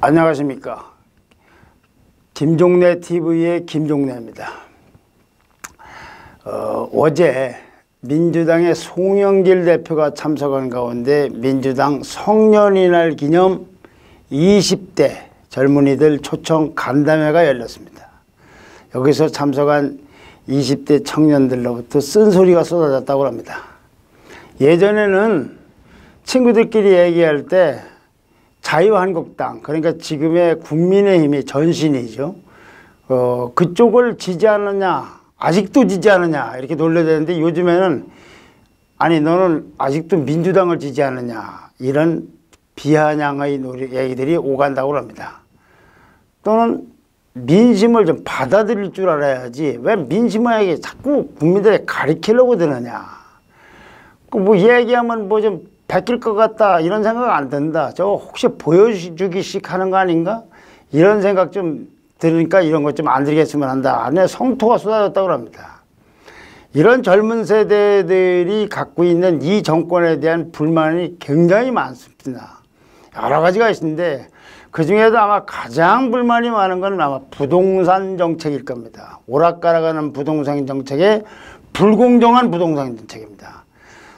안녕하십니까. 김종래 TV의 김종래입니다. 어제 민주당의 송영길 대표가 참석한 가운데 민주당 성년이날 기념 20대 젊은이들 초청 간담회가 열렸습니다. 여기서 참석한 20대 청년들로부터 쓴소리가 쏟아졌다고 합니다. 예전에는 친구들끼리 얘기할 때 자유한국당, 그러니까 지금의 국민의힘이 전신이죠. 그쪽을 지지하느냐, 아직도 지지하느냐 이렇게 논려대는데, 요즘에는 아니 너는 아직도 민주당을 지지하느냐 이런 비아냥의 얘기들이 오간다고 합니다. 또는 민심을 좀 받아들일 줄 알아야지 왜 민심에게 자꾸 국민들에 가리키려고 드느냐. 뭐 얘기하면 뭐 좀 베낄 것 같다 이런 생각 안 든다. 저거 혹시 보여주기식 하는 거 아닌가? 이런 생각 좀 들으니까 이런 것 좀 안 드리겠으면 한다. 안에 성토가 쏟아졌다고 합니다. 이런 젊은 세대들이 갖고 있는 이 정권에 대한 불만이 굉장히 많습니다. 여러 가지가 있는데 그중에도 아마 가장 불만이 많은 건 아마 부동산 정책일 겁니다. 오락가락하는 부동산 정책에 불공정한 부동산 정책입니다.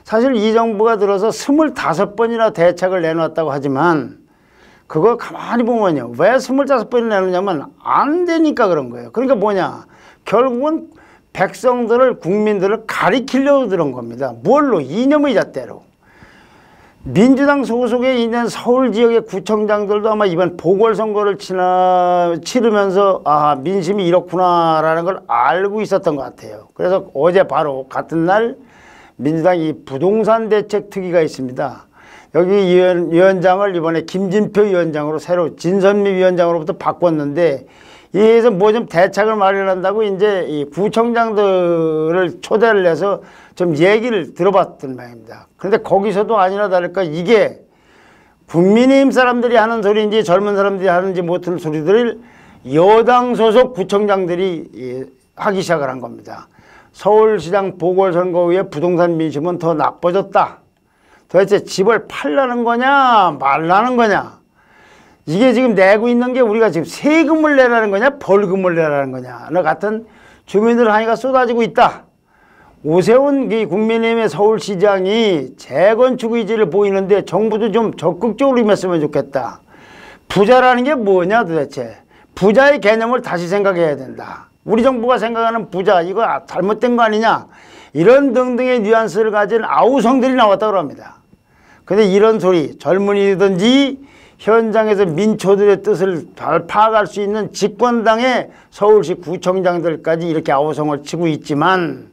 사실 이 정부가 들어서 25번이나 대책을 내놓았다고 하지만 그거 가만히 보면요. 왜 25번을 내놓냐면 안 되니까 그런 거예요. 그러니까 뭐냐. 결국은 백성들을, 국민들을 가리키려고 들은 겁니다. 뭘로? 이념의 잣대로. 민주당 소속에 있는 서울 지역의 구청장들도 아마 이번 보궐선거를 치르면서 아, 민심이 이렇구나라는 걸 알고 있었던 것 같아요. 그래서 어제 바로 같은 날 민주당 이 부동산 대책 특위가 있습니다. 여기 위원장을 이번에 김진표 위원장으로 새로 진선미 위원장으로부터 바꿨는데, 이에서 뭐 좀 대책을 마련한다고 이제 이 구청장들을 초대를 해서 좀 얘기를 들어봤던 모양입니다. 그런데 거기서도 아니나 다를까 이게 국민의힘 사람들이 하는 소리인지 젊은 사람들이 하는지 못하는 소리들을 여당 소속 구청장들이 하기 시작을 한 겁니다. 서울시장 보궐선거 후에 부동산 민심은 더 나빠졌다. 도대체 집을 팔라는 거냐 말라는 거냐. 이게 지금 내고 있는 게 우리가 지금 세금을 내라는 거냐 벌금을 내라는 거냐 너 같은 주민들 항의가 쏟아지고 있다. 오세훈 국민의힘의 서울시장이 재건축 의지를 보이는데 정부도 좀 적극적으로 임했으면 좋겠다. 부자라는 게 뭐냐 도대체. 부자의 개념을 다시 생각해야 된다. 우리 정부가 생각하는 부자 이거 잘못된 거 아니냐 이런 등등의 뉘앙스를 가진 아우성들이 나왔다고 합니다. 근데 이런 소리 젊은이든지 현장에서 민초들의 뜻을 잘 파악할 수 있는 집권당의 서울시 구청장들까지 이렇게 아우성을 치고 있지만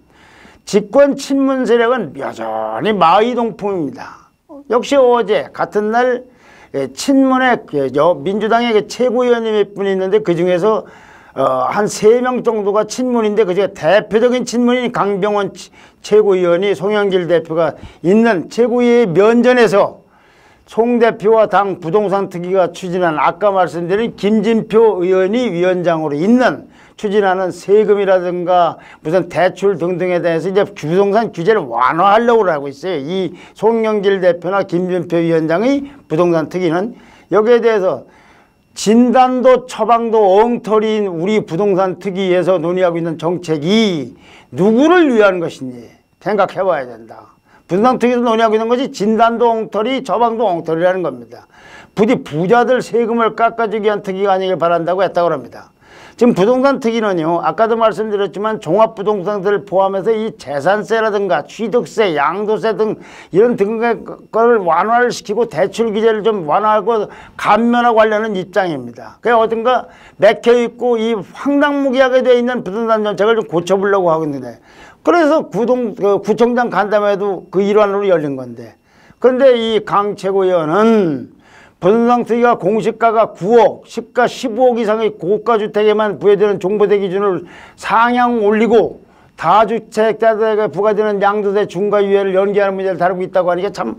집권 친문 세력은 여전히 마의동풍입니다. 역시 어제 같은 날 친문의 민주당의 최고위원이 몇 분 있는데 그중에서 한 3명 정도가 친문인데 그중에 대표적인 친문인 강병원 최고위원이 송영길 대표가 있는 최고위의 면전에서 송 대표와 당 부동산 특위가 추진한 아까 말씀드린 김진표 의원이 위원장으로 있는 추진하는 세금이라든가 무슨 대출 등등에 대해서 이제 부동산 규제를 완화하려고 하고 있어요. 이 송영길 대표나 김진표 위원장의 부동산 특위는 여기에 대해서 진단도 처방도 엉터리인 우리 부동산 특위에서 논의하고 있는 정책이 누구를 위한 것인지 생각해 봐야 된다. 부동산 특위에서 논의하고 있는 것이 진단도 엉터리 처방도 엉터리라는 겁니다. 부디 부자들 세금을 깎아주기 위한 특위가 아니길 바란다고 했다고 합니다. 지금 부동산 특위는요, 아까도 말씀드렸지만 종합부동산들을 포함해서 이 재산세라든가 취득세, 양도세 등 이런 등의 거를 완화를 시키고 대출 규제를 좀 완화하고 감면하고 하려는 입장입니다. 그래서 어딘가 맥혀있고 이 황당무계하게 되어 있는 부동산 정책을 좀 고쳐보려고 하고 있는데, 그래서 구청장 간담회도 그 일환으로 열린 건데, 그런데 이 강 최고위원은 부동산 특위가 공시가가 9억, 시가 15억 이상의 고가주택에만 부여되는 종부세 기준을 상향 올리고 다주택자들에게 부과되는 양도세 중과유예를 연기하는 문제를 다루고 있다고 하니까 참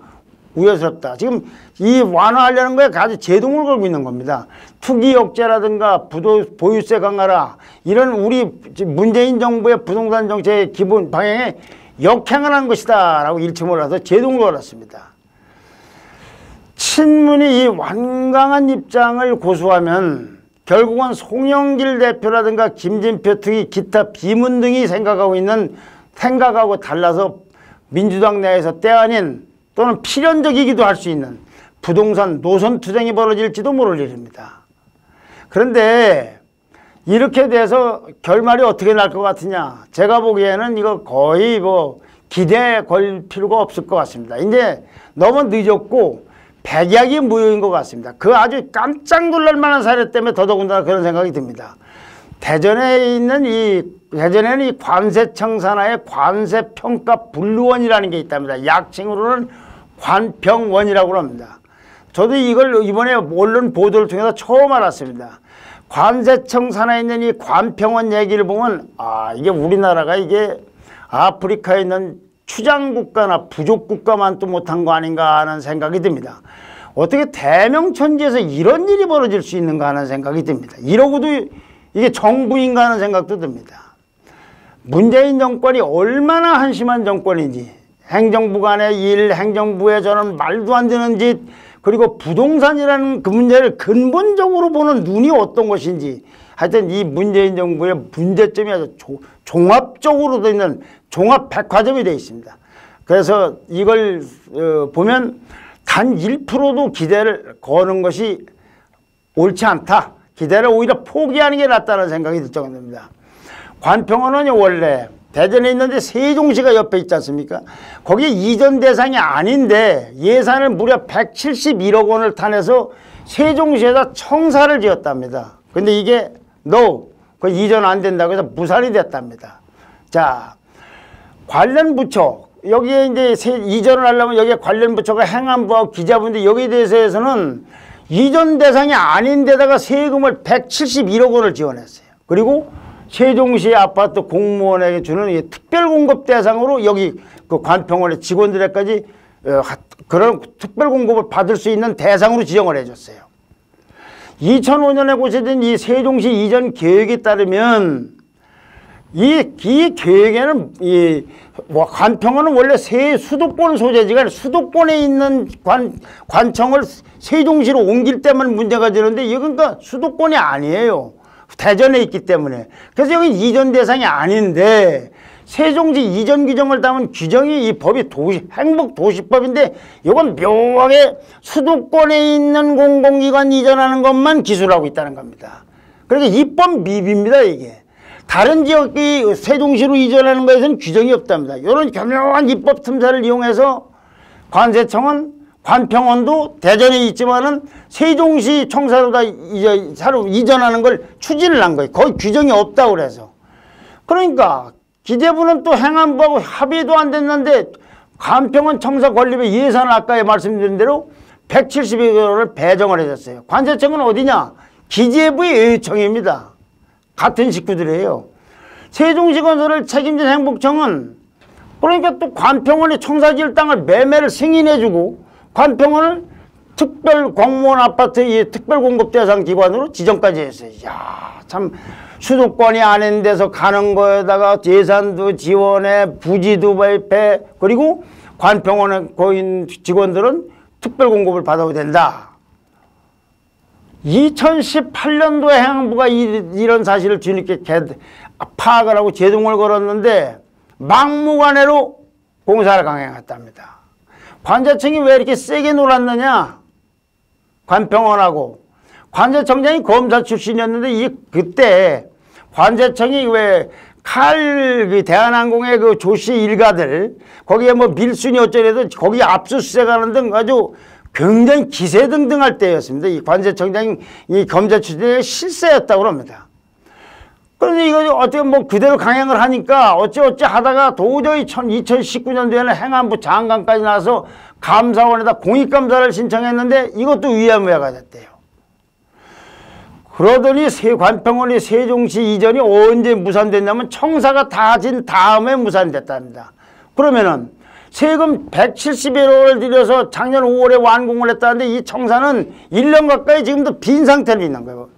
우려스럽다. 지금 이 완화하려는 거에 아주 제동을 걸고 있는 겁니다. 투기 억제라든가 보유세 강화라 이런 우리 문재인 정부의 부동산 정책의 기본 방향에 역행을 한 것이다 라고 일체 몰라서 제동을 걸었습니다. 친문이 이 완강한 입장을 고수하면 결국은 송영길 대표라든가 김진표 특위 기타 비문 등이 생각하고 달라서 민주당 내에서 때 아닌 또는 필연적이기도 할 수 있는 부동산 노선 투쟁이 벌어질지도 모를 일입니다. 그런데 이렇게 돼서 결말이 어떻게 날 것 같으냐. 제가 보기에는 이거 거의 뭐 기대에 걸 필요가 없을 것 같습니다. 이제 너무 늦었고 백약이 무효인 것 같습니다. 그 아주 깜짝 놀랄 만한 사례 때문에 더더군다나 그런 생각이 듭니다. 대전에는 이 관세청 산하의 관세평가분류원이라는 게 있답니다. 약칭으로는 관평원이라고 합니다. 저도 이걸 이번에 언론 보도를 통해서 처음 알았습니다. 관세청 산하에 있는 이 관평원 얘기를 보면 이게 우리나라가 이게 아프리카에 있는 추장국가나 부족국가만도 못한 거 아닌가 하는 생각이 듭니다. 어떻게 대명천지에서 이런 일이 벌어질 수 있는가 하는 생각이 듭니다. 이러고도 이게 정부인가 하는 생각도 듭니다. 문재인 정권이 얼마나 한심한 정권인지, 행정부 간의 일, 행정부의 저는 말도 안 되는 짓, 그리고 부동산이라는 그 문제를 근본적으로 보는 눈이 어떤 것인지, 하여튼 이 문재인 정부의 문제점이 아주 종합적으로 되어 있는 종합백화점이 되어 있습니다. 그래서 이걸 보면 단 1%도 기대를 거는 것이 옳지 않다. 기대를 오히려 포기하는 게 낫다는 생각이 들 정도입니다. 관평원은 원래 대전에 있는데 세종시가 옆에 있지 않습니까? 거기에 이전 대상이 아닌데 예산을 무려 171억 원을 타내서 세종시에다 청사를 지었답니다. 근데 이게 그 이전 안 된다고 해서 무산이 됐답니다. 자, 관련 부처 여기에 이제 이전을 하려면 여기에 관련 부처가 행안부하고 기재부인데 여기에 대해서는 이전 대상이 아닌 데다가 세금을 171억 원을 지원했어요. 그리고 세종시 아파트 공무원에게 주는 특별공급 대상으로 여기 그 관평원의 직원들에까지 그런 특별공급을 받을 수 있는 대상으로 지정을 해줬어요. 2005년에 고시된 이 세종시 이전 계획에 따르면 이 계획에는 관평원은 원래 수도권 소재지가 수도권에 있는 관청을 세종시로 옮길 때만 문제가 되는데 이건 그러니까 수도권이 아니에요. 대전에 있기 때문에. 그래서 여기 이전 대상이 아닌데 세종시 이전 규정을 담은 규정이 이 법이 행복도시법인데 이건 묘하게 수도권에 있는 공공기관 이전하는 것만 기술하고 있다는 겁니다. 그러니까 입법 미비입니다 이게. 다른 지역이 세종시로 이전하는 것에서는 규정이 없답니다. 이런 교묘한 입법 틈새를 이용해서 관세청은 관평원도 대전에 있지만은 세종시 청사로다 이전하는 걸 추진을 한 거예요. 거의 규정이 없다고 그래서. 그러니까 기재부는 또 행안부하고 합의도 안 됐는데 관평원 청사 건립의 예산을 아까 말씀드린 대로 170억 원을 배정을 해줬어요. 관세청은 어디냐? 기재부의 의청입니다. 같은 식구들이에요. 세종시건설을 책임진 행복청은 그러니까 또 관평원의 청사지을 땅을 매매를 승인해주고 관평원을 특별 공무원 아파트 특별공급 대상 기관으로 지정까지 했어요. 이야, 참 수도권이 아닌 데서 가는 거에다가 예산도 지원해, 부지도 발표, 그리고 관평원의 고인 직원들은 특별공급을 받아야 된다. 2018년도에 행안부가 이런 사실을 뒤늦게 파악을 하고 제동을 걸었는데 막무가내로 공사를 강행했답니다. 관세청이 왜 이렇게 세게 놀았느냐? 관평원하고 관세청장이 검사 출신이었는데 그때 관세청이 왜 대한항공의 그 조씨 일가들 거기에 뭐 밀순이 어쩌래도 거기 압수수색하는 등 아주 굉장히 기세등등할 때였습니다. 이 관세청장이 이 검사 출신의 실세였다고 합니다. 그런데 이거 어떻게 뭐 그대로 강행을 하니까 어찌어찌 하다가 도저히 2019년도에는 행안부 장관까지 나와서 감사원에다 공익감사를 신청했는데 이것도 위야무야가 됐대요. 그러더니 관평원이 세종시 이전이 언제 무산됐냐면 청사가 다 진 다음에 무산됐답니다. 그러면은 세금 171억을 들여서 작년 5월에 완공을 했다는데 이 청사는 1년 가까이 지금도 빈 상태로 있는 거예요.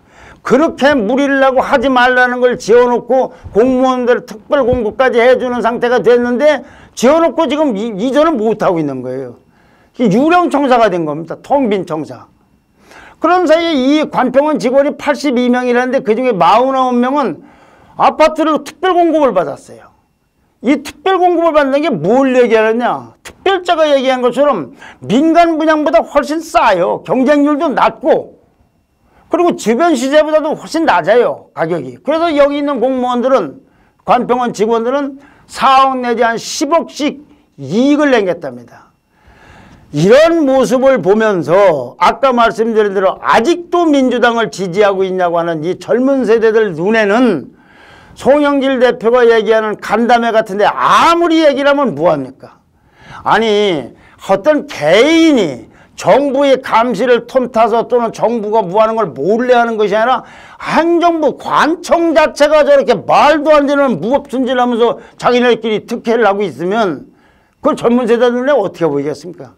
그렇게 무리를 하고 하지 말라는 걸 지어놓고 공무원들 특별 공급까지 해주는 상태가 됐는데 지어놓고 지금 이전을 못하고 있는 거예요. 유령 청사가 된 겁니다. 텅 빈 청사. 그런 사이에 이 관평원 직원이 82명이라는데 그중에 49명은 아파트를 특별 공급을 받았어요. 이 특별 공급을 받는 게 뭘 얘기하느냐. 특별자가 얘기한 것처럼 민간 분양보다 훨씬 싸요. 경쟁률도 낮고 그리고 주변 시세보다도 훨씬 낮아요. 가격이. 그래서 여기 있는 공무원들은 관평원 직원들은 4억 내지 한 10억씩 이익을 내겠답니다. 이런 모습을 보면서 아까 말씀드린 대로 아직도 민주당을 지지하고 있냐고 하는 이 젊은 세대들 눈에는 송영길 대표가 얘기하는 간담회 같은데 아무리 얘기를 하면 뭐합니까? 아니 어떤 개인이 정부의 감시를 틈타서 또는 정부가 뭐하는 걸 몰래 하는 것이 아니라 행정부 관청 자체가 저렇게 말도 안 되는 무법순진하면서 자기네들끼리 특혜를 하고 있으면 그걸 젊은 세대 눈에 어떻게 보이겠습니까?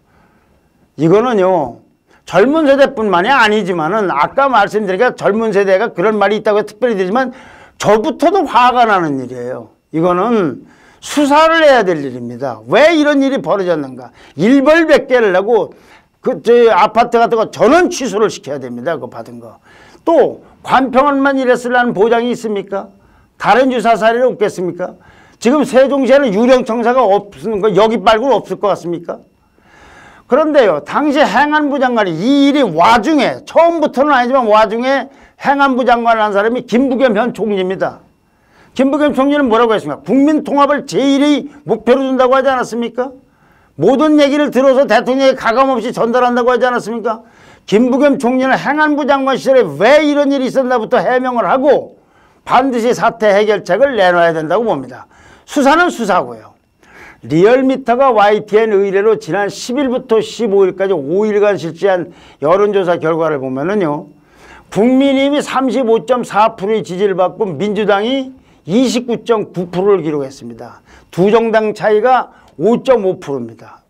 이거는요 젊은 세대뿐만이 아니지만은 아까 말씀드리니까 젊은 세대가 그런 말이 있다고 특별히 드리지만 저부터도 화가 나는 일이에요. 이거는 수사를 해야 될 일입니다. 왜 이런 일이 벌어졌는가. 일벌백계를 하고 저 아파트 같은 거 전원 취소를 시켜야 됩니다. 그거 받은 거. 또 관평원만 이랬으라는 보장이 있습니까? 다른 주사 사례는 없겠습니까? 지금 세종시에는 유령 청사가 없는 거 여기 말고는 없을 것 같습니까? 그런데요 당시 행안부 장관이 이 일이 와중에 처음부터는 아니지만 와중에 행안부 장관을 한 사람이 김부겸 현 총리입니다. 김부겸 총리는 뭐라고 했습니까? 국민 통합을 제1의 목표로 둔다고 하지 않았습니까? 모든 얘기를 들어서 대통령이 가감없이 전달한다고 하지 않았습니까? 김부겸 총리는 행안부 장관 시절에 왜 이런 일이 있었나부터 해명을 하고 반드시 사태 해결책을 내놔야 된다고 봅니다. 수사는 수사고요. 리얼미터가 YTN 의뢰로 지난 10일부터 15일까지 5일간 실시한 여론조사 결과를 보면은요. 국민의힘이 35.4%의 지지를 받고 민주당이 29.9%를 기록했습니다. 두 정당 차이가 5.5%입니다.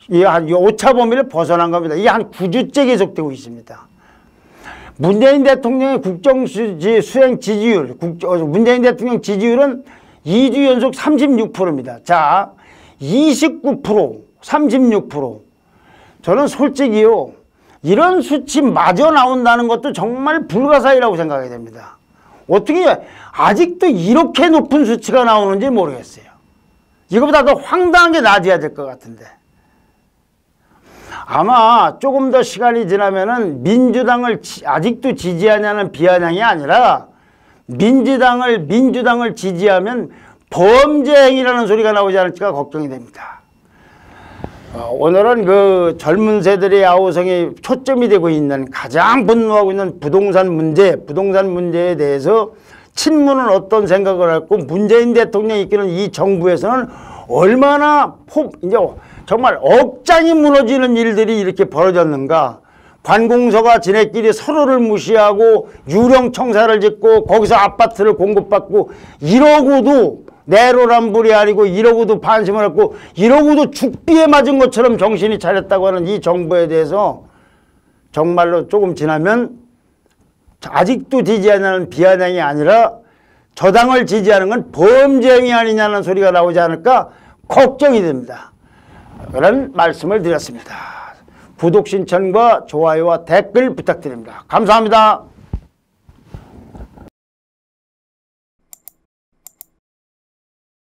이 한 오차 범위를 벗어난 겁니다. 이게 한 9주째 계속되고 있습니다. 문재인 대통령의 국정 수행 지지율, 문재인 대통령 지지율은 2주 연속 36%입니다. 자, 29%, 36%. 저는 솔직히요, 이런 수치마저 나온다는 것도 정말 불가사의라고 생각이 됩니다. 어떻게 아직도 이렇게 높은 수치가 나오는지 모르겠어요. 이거보다 더 황당한 게 낮아야 될 것 같은데. 아마 조금 더 시간이 지나면은 민주당을 아직도 지지하냐는 비아냥이 아니라 민주당을 지지하면 범죄 행위라는 소리가 나오지 않을까 걱정이 됩니다. 오늘은 그 젊은 세대의 아우성이 초점이 되고 있는 가장 분노하고 있는 부동산 문제에 대해서 친문은 어떤 생각을 했고 문재인 대통령이 이끄는 이 정부에서는 얼마나 이제 정말 억장이 무너지는 일들이 이렇게 벌어졌는가. 관공서가 지네끼리 서로를 무시하고 유령 청사를 짓고 거기서 아파트를 공급받고 이러고도 내로남불이 아니고 이러고도 반심을 했고 이러고도 죽비에 맞은 것처럼 정신이 차렸다고 하는 이 정부에 대해서 정말로 조금 지나면 아직도 지지하는 비아냥이 아니라 저당을 지지하는 건 범죄행위 아니냐는 소리가 나오지 않을까 걱정이 됩니다. 그런 말씀을 드렸습니다. 구독 신청과 좋아요와 댓글 부탁드립니다. 감사합니다.